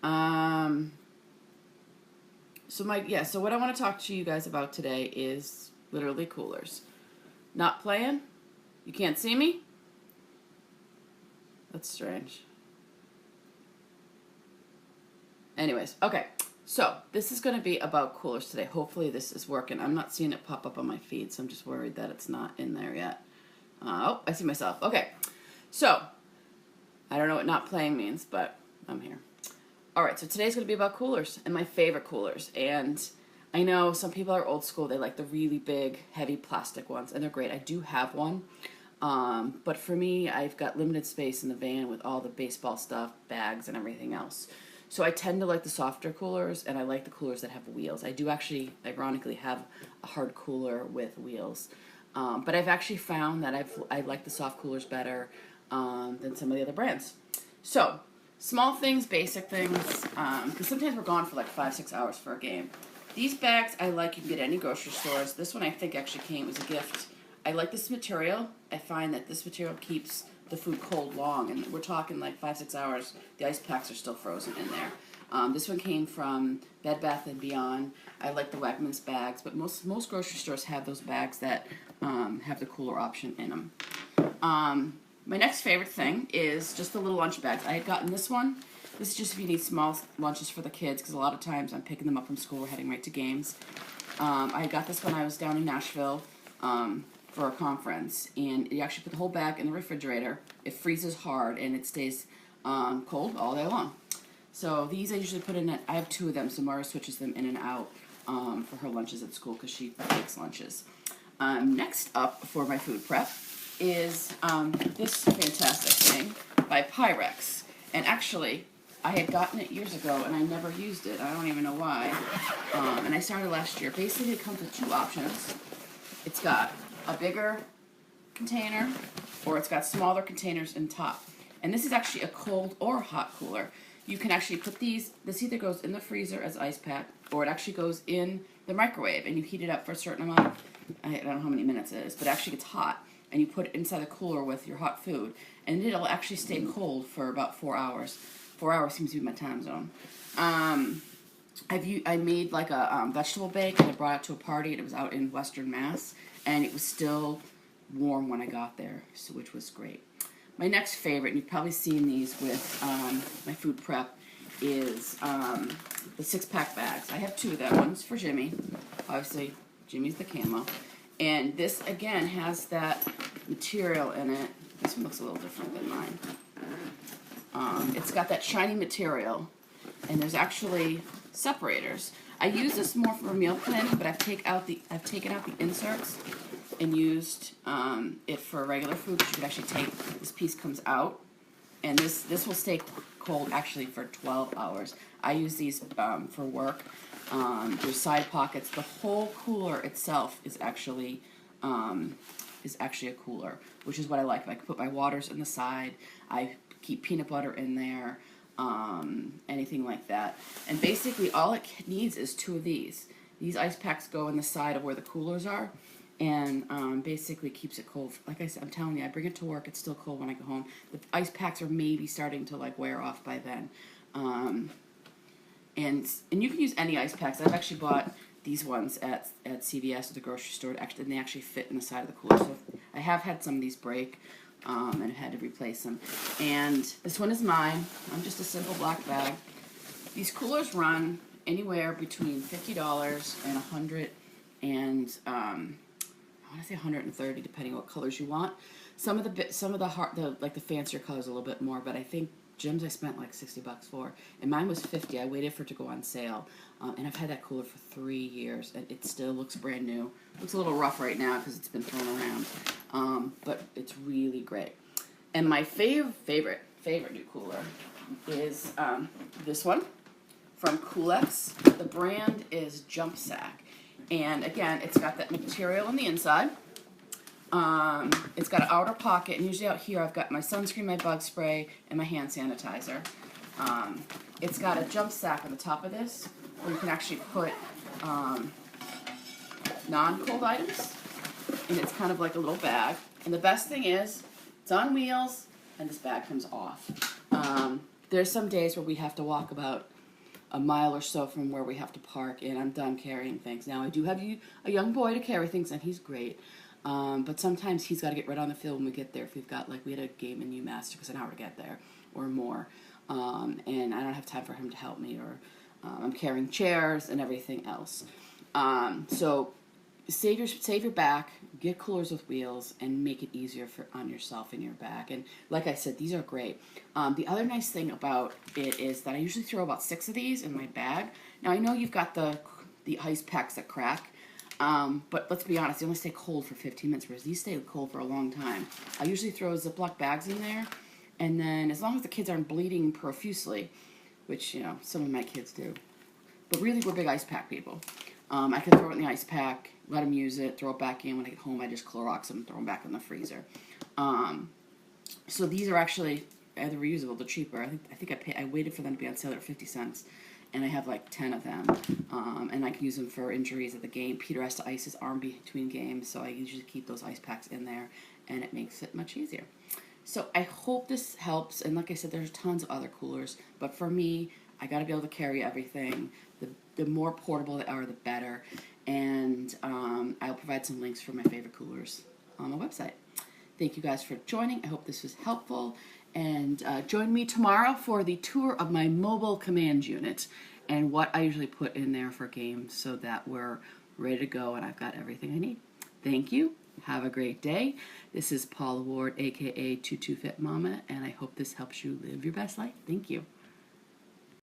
Um, so what I want to talk to you guys about today is literally coolers. Not playing? You can't see me? That's strange. Anyways, okay. So this is going to be about coolers today. Hopefully this is working. I'm not seeing it pop up on my feed, so I'm just worried that it's not in there yet. Oh, I see myself. Okay. So, I don't know what not playing means, but I'm here. Alright, so today's going to be about coolers and my favorite coolers. And I know some people are old school. They like the really big, heavy plastic ones, and they're great. I do have one. But for me, I've got limited space in the van with all the baseball stuff, bags, and everything else. So I tend to like the softer coolers, and I like the coolers that have wheels. I do actually, ironically, have a hard cooler with wheels. But I've actually found that I like the soft coolers better than some of the other brands. So, small things, basic things, because sometimes we're gone for like 5-6 hours for a game. These bags I like, you can get at any grocery stores. This one I think actually came as a gift. I like this material. I find that this material keeps the food cold long, and we're talking like 5-6 hours. The ice packs are still frozen in there. This one came from Bed Bath & Beyond. I like the Wegmans bags, but most grocery stores have those bags that have the cooler option in them. My next favorite thing is just the little lunch bags. I had gotten this one. This is just if you need small lunches for the kids, because a lot of times I'm picking them up from school or heading right to games. I got this when I was down in Nashville for a conference, and you actually put the whole bag in the refrigerator. It freezes hard, and it stays cold all day long. So these I usually put in it. I have 2 of them, so Mara switches them in and out for her lunches at school because she makes lunches. Next up for my food prep is this fantastic thing by Pyrex. And actually, I had gotten it years ago and I never used it. I don't even know why. And I started last year. Basically, it comes with 2 options. It's got a bigger container, or it's got smaller containers in top. And this is actually a cold or hot cooler. You can actually put these, this either goes in the freezer as ice pack, or it actually goes in the microwave, and you heat it up for a certain amount. I don't know how many minutes it is, but it actually gets hot, and you put it inside the cooler with your hot food, and it'll actually stay cold for about 4 hours. 4 hours seems to be my time zone. I made like a vegetable bake, and I brought it to a party, and it was out in Western Mass, and it was still warm when I got there, so, which was great. My next favorite, and you've probably seen these with my food prep, is the 6-pack bags. I have 2 of them. One's for Jimmy. Obviously, Jimmy's the camo. And this, again, has that material in it. This one looks a little different than mine. It's got that shiny material, and there's actually separators. I use this more for meal planning, but I've taken out the inserts and used it for regular food. You can actually take, this piece comes out, and this will stay cold actually for 12 hours. I use these for work. There's side pockets. The whole cooler itself is actually a cooler, which is what I like. I can put my waters in the side. I keep peanut butter in there, anything like that. And basically all it needs is 2 of these. These ice packs go in the side of where the coolers are, and basically keeps it cold. Like I said, I'm telling you, I bring it to work, it's still cold when I go home. The ice packs are maybe starting to like wear off by then. And you can use any ice packs. I've actually bought these ones at CVS or the grocery store, and they actually fit in the side of the cooler. So I have had some of these break, and had to replace them. And this one is mine. I'm just a simple black bag. These coolers run anywhere between $50 and $100 and I want to say 130, depending on what colors you want. Some of the fancier colors a little bit more, but I think Jim's I spent like $60 for, and mine was $50. I waited for it to go on sale, and I've had that cooler for 3 years, and it still looks brand new. Looks a little rough right now because it's been thrown around, but it's really great. And my favorite new cooler is this one from Coolx. The brand is Jump Sack. And again, it's got that material on the inside. It's got an outer pocket, and usually out here I've got my sunscreen, my bug spray, and my hand sanitizer. It's got a jump sack on the top of this, where you can actually put non-cold items, and it's kind of like a little bag. And the best thing is, it's on wheels, and this bag comes off. there's some days where we have to walk about a mile or so from where we have to park, and I'm done carrying things. Now, I do have a young boy to carry things, and he's great. But sometimes he's got to get right on the field when we get there. If we've got, like, we had a game in UMass, took us an hour to get there or more. And I don't have time for him to help me, or I'm carrying chairs and everything else. So save your back, get coolers with wheels, and make it easier on yourself and your back. And like I said, these are great. The other nice thing about it is that I usually throw about 6 of these in my bag. Now, I know you've got the ice packs that crack, but let's be honest, they only stay cold for 15 minutes, whereas these stay cold for a long time. I usually throw Ziploc bags in there, and then as long as the kids aren't bleeding profusely, which, you know, some of my kids do, but really we're big ice pack people. I can throw it in the ice pack, let them use it, throw it back in. When I get home, I just Clorox them, throw them back in the freezer. So these are actually either reusable, they're cheaper. I think I waited for them to be on sale at 50 cents, and I have like 10 of them. And I can use them for injuries at the game. Peter has to ice his arm between games, so I usually keep those ice packs in there, and it makes it much easier. So I hope this helps, and like I said, there's tons of other coolers, but for me, I got to be able to carry everything. The more portable they are, the better. And I'll provide some links for my favorite coolers on my website. Thank you guys for joining. I hope this was helpful. And join me tomorrow for the tour of my mobile command unit and what I usually put in there for games so that we're ready to go and I've got everything I need. Thank you. Have a great day. This is Paula Ward, aka Tutu Fit Mama, and I hope this helps you live your best life. Thank you.